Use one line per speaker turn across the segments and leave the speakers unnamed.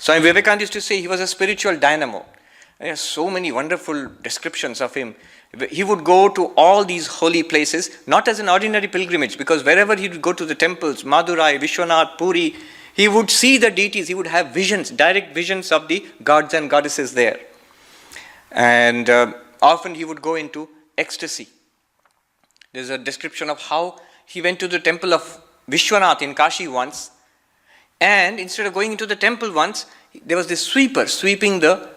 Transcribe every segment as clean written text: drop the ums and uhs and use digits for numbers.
Swami Vivekananda used to say he was a spiritual dynamo. There are so many wonderful descriptions of him. He would go to all these holy places, not as an ordinary pilgrimage, because wherever he would go to the temples, Madurai, Vishwanath, Puri, he would see the deities, he would have visions, direct visions of the gods and goddesses there. And often he would go into ecstasy. There's a description of how he went to the temple of Vishwanath in Kashi once, and instead of going into the temple once, there was this sweeper sweeping the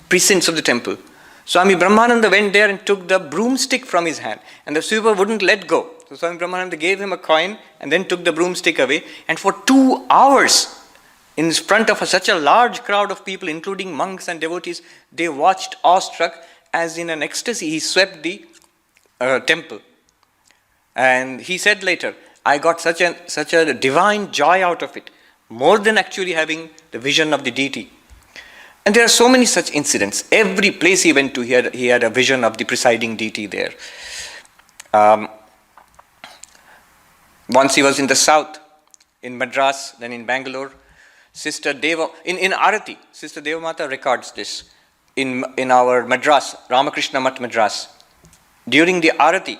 precincts of the temple. Swami Brahmananda went there and took the broomstick from his hand, and the sweeper wouldn't let go. So Swami Brahmananda gave him a coin and then took the broomstick away, and for 2 hours, in front of such a large crowd of people, including monks and devotees, they watched awestruck as in an ecstasy he swept the temple. And he said later, I got such a divine joy out of it, more than actually having the vision of the deity. And there are so many such incidents. Every place he went to, he had a vision of the presiding deity there. Once he was in the south, in Madras, then in Bangalore. Sister Deva, in Arati, Sister Devamata records this in our Madras, Ramakrishna Math Madras. During the Arati,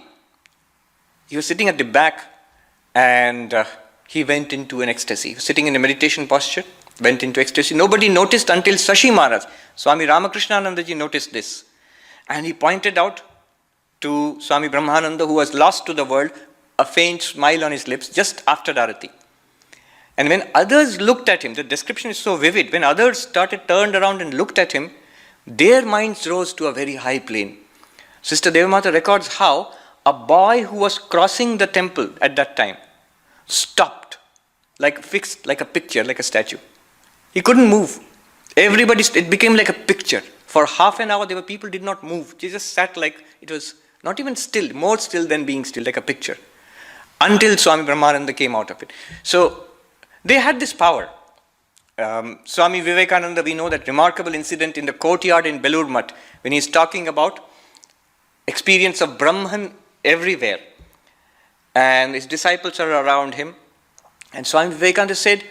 he was sitting at the back and he went into an ecstasy. He was sitting in a meditation posture, went into ecstasy. Nobody noticed until Sashi Maharaj, Swami Ramakrishnanandaji noticed this. And he pointed out to Swami Brahmananda, who was lost to the world, a faint smile on his lips just after Arati. And when others looked at him, the description is so vivid, when others turned around and looked at him, their minds rose to a very high plane. Sister Devamata records how a boy who was crossing the temple at that time stopped, like fixed, like a picture, like a statue. He couldn't move. It became like a picture. For half an hour, people did not move. They just sat like, it was not even still, more still than being still, like a picture. Until Swami Brahmananda came out of it. So, they had this power. Swami Vivekananda, we know that remarkable incident in the courtyard in Belur Math, when he's talking about experience of Brahman everywhere. And his disciples are around him. And Swami Vivekananda said,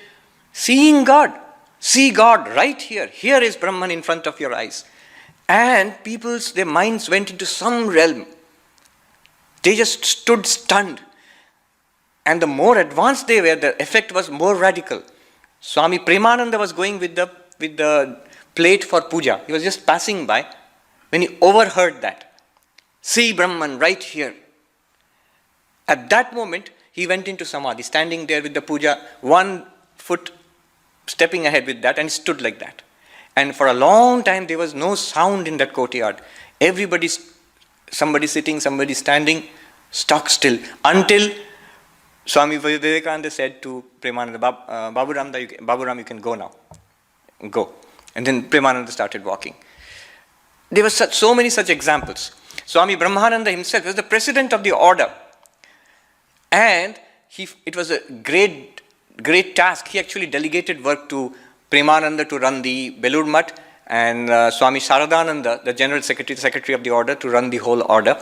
seeing God, see God right here. Here is Brahman in front of your eyes. And their minds went into some realm. They just stood stunned. And the more advanced they were, the effect was more radical. Swami Premananda was going with the plate for puja. He was just passing by when he overheard that. See Brahman right here. At that moment, he went into samadhi, standing there with the puja, one foot stepping ahead with that, and stood like that. And for a long time, there was no sound in that courtyard. Somebody sitting, somebody standing, stuck still, until Swami Vivekananda said to Premananda, Baburam, you can go now. Go. And then Premananda started walking. There were so many such examples. Swami Brahmananda himself was the president of the order. And it was a great task. He actually delegated work to Premananda to run the Belur Math, and Swami Saradananda, the general secretary of the order, to run the whole order.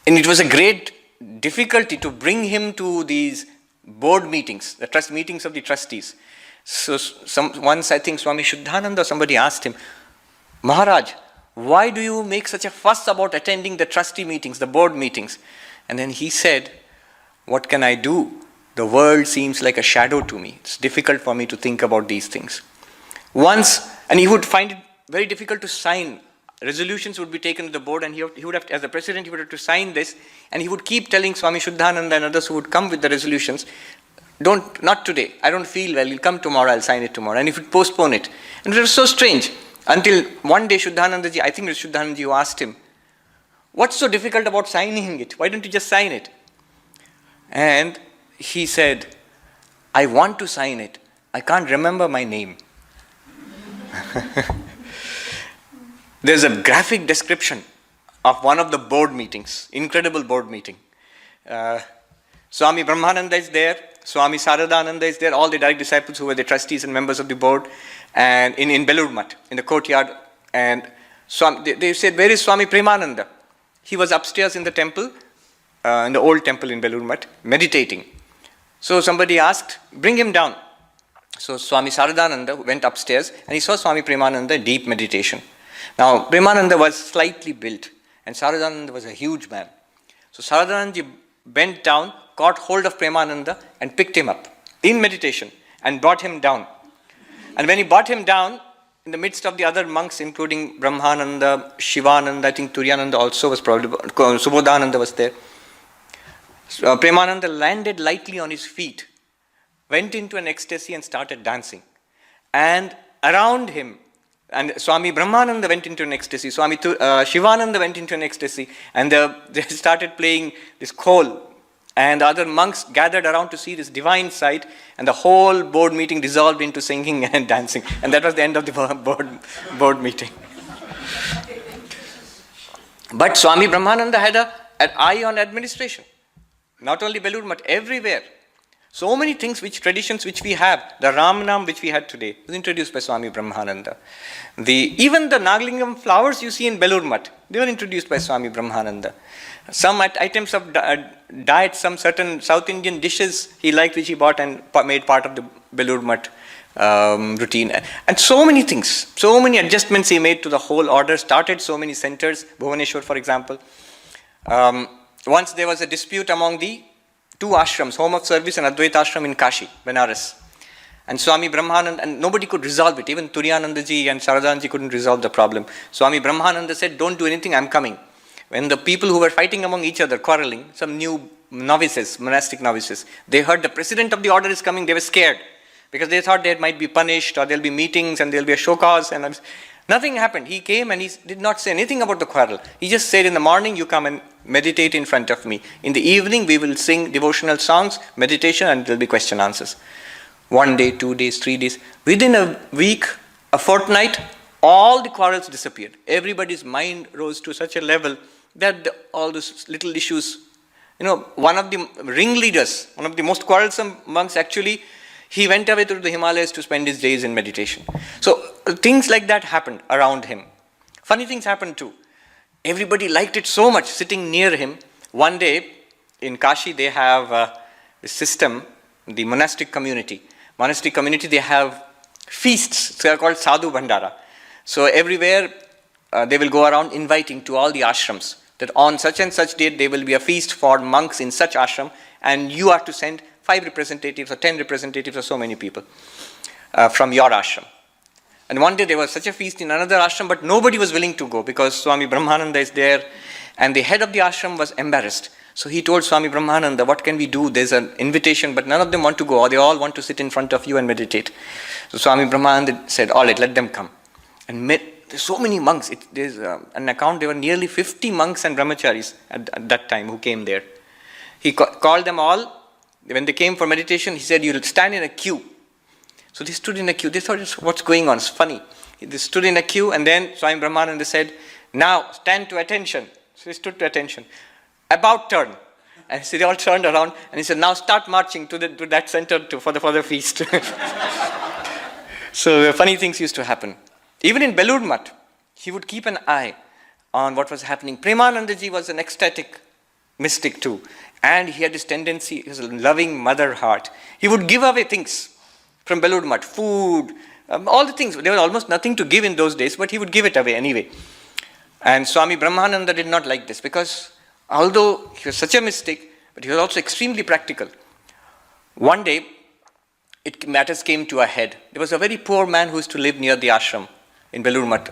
And it was a great difficulty to bring him to these board meetings, the trust meetings of the trustees. So once I think Swami Shuddhananda, somebody asked him, Maharaj, why do you make such a fuss about attending the trustee meetings, the board meetings? And then he said, what can I do? The world seems like a shadow to me. It's difficult for me to think about these things. And he would find it very difficult to sign. Resolutions would be taken to the board, and he would have, as the president, he would have to sign this, and he would keep telling Swami Shuddhananda and others who would come with the resolutions, not today, I don't feel well, you'll come tomorrow, I'll sign it tomorrow, and he would postpone it. And it was so strange, until one day Shuddhanandaji, I think it was Shuddhanandaji who asked him, what's so difficult about signing it? Why don't you just sign it? And he said, I want to sign it, I can't remember my name. There's a graphic description of one of the board meetings, incredible board meeting. Swami Brahmananda is there, Swami Saradananda is there, all the direct disciples who were the trustees and members of the board, and in Belur Math, in the courtyard. And they said, where is Swami Premananda? He was upstairs in the temple, in the old temple in Belur Math, meditating. So somebody asked, bring him down. So Swami Saradananda went upstairs and he saw Swami Premananda in deep meditation. Now Premananda was slightly built and Saradananda was a huge man. So Saradananda bent down, caught hold of Premananda and picked him up in meditation and brought him down. And when he brought him down, in the midst of the other monks, including Brahmananda, Shivananda, I think Turyananda also was probably, Subodhananda was there. Premananda landed lightly on his feet, went into an ecstasy and started dancing. And around him, and Swami Brahmananda went into an ecstasy, Swami Shivananda went into an ecstasy, and they started playing this khol. And the other monks gathered around to see this divine sight, and the whole board meeting dissolved into singing and dancing. And that was the end of the board meeting. But Swami Brahmananda had an eye on administration. Not only Belur Math, everywhere. So many things, traditions which we have, the Ramnam which we had today, was introduced by Swami Brahmananda. Even the Nagalingam flowers you see in Belur Math, they were introduced by Swami Brahmananda. Some items of diet, some certain South Indian dishes he liked, which he bought and made part of the Belur Math routine. And so many things, so many adjustments he made to the whole order, started so many centers, Bhuvaneshwar for example. Once there was a dispute among the two ashrams, Home of Service and Advaita Ashram in Kashi, Benares. And Swami Brahmananda, and nobody could resolve it. Even Turyanandaji and Saradanji couldn't resolve the problem. Swami Brahmananda said, don't do anything, I'm coming. When the people who were fighting among each other, quarreling, some new novices, monastic novices, they heard the president of the order is coming, they were scared. Because they thought they might be punished, or there'll be meetings and there'll be a show cause. And nothing happened. He came and he did not say anything about the quarrel. He just said, in the morning you come and meditate in front of me. In the evening we will sing devotional songs, meditation, and there'll be question answers. 1 day, 2 days, 3 days. Within a week, a fortnight, all the quarrels disappeared. Everybody's mind rose to such a level that all those little issues, one of the ringleaders, one of the most quarrelsome monks actually, he went away to the Himalayas to spend his days in meditation. So things like that happened around him. Funny things happened too. Everybody liked it so much sitting near him. One day in Kashi they have a system, the monastic community. Monastic community, they have feasts, they are called Sadhu Bhandara. So everywhere they will go around inviting to all the ashrams that on such and such date there will be a feast for monks in such ashram, and you are to send 5 representatives or 10 representatives or so many people from your ashram. And one day there was such a feast in another ashram, but nobody was willing to go because Swami Brahmananda is there, and the head of the ashram was embarrassed. So he told Swami Brahmananda, what can we do? There's an invitation, but none of them want to go, or they all want to sit in front of you and meditate. So Swami Brahmananda said, all right, let them come. And there's so many monks. There's an account, there were nearly 50 monks and brahmacharis at that time who came there. He called them all. When they came for meditation, he said, you'll stand in a queue. So they stood in a queue. They thought, what's going on? It's funny. They stood in a queue, and then Swami Brahmananda said, now stand to attention. So they stood to attention. About turn. And so they all turned around, and he said, now start marching to that center for the feast. So funny things used to happen. Even in Belur Math, he would keep an eye on what was happening. Premanandaji was an ecstatic mystic too. And he had this tendency, his loving mother heart. He would give away things from Belur Math, food, all the things. There was almost nothing to give in those days, but he would give it away anyway. And Swami Brahmananda did not like this because although he was such a mystic, but he was also extremely practical. One day, matters came to a head. There was a very poor man who used to live near the ashram in Belur Math.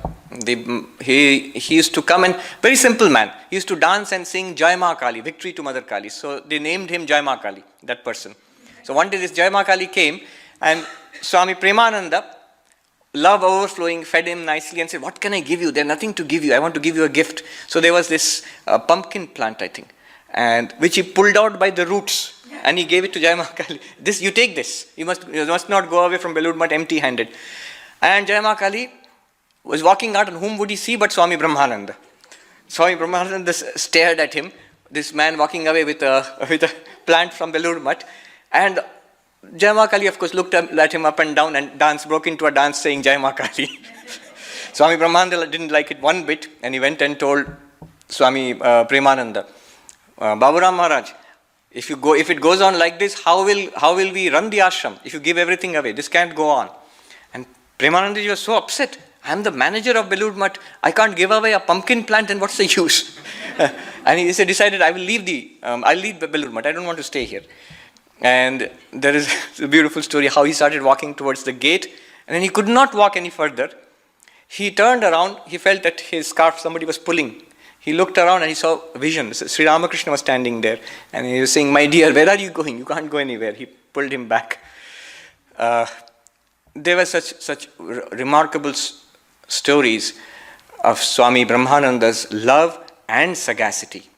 He used to come, and very simple man. He used to dance and sing Jai Ma Kali, victory to Mother Kali. So they named him Jai Ma Kali, that person. So one day this Jai Ma Kali came, and Swami Premananda, love overflowing, fed him nicely and said, what can I give you? There's nothing to give you. I want to give you a gift. So there was this pumpkin plant, I think, and which he pulled out by the roots, and he gave it to Jai Ma Kali. You take this. You must not go away from Belur Math empty-handed. And Jai Ma Kali was walking out, and whom would he see but Swami Brahmananda? Swami Brahmananda stared at him, this man walking away with a plant from Belur Math, and Jai Ma Kali, of course, looked at him up and down and broke into a dance saying Jai Ma Kali. Swami Brahmananda didn't like it one bit, and he went and told Swami Premananda, Baburam Maharaj, If it goes on like this, how will we run the ashram if you give everything away? This can't go on. And Premanandaji was so upset. I am the manager of Belur Mutt. I can't give away a pumpkin plant, and what's the use? And he decided, I'll leave Belur Mutt. I don't want to stay here. And there is a beautiful story how he started walking towards the gate, and then he could not walk any further. He turned around. He felt that his scarf somebody was pulling. He looked around and he saw a vision. Sri Ramakrishna was standing there, and he was saying, "My dear, where are you going? You can't go anywhere." He pulled him back. There were such remarkable stories of Swami Brahmananda's love and sagacity.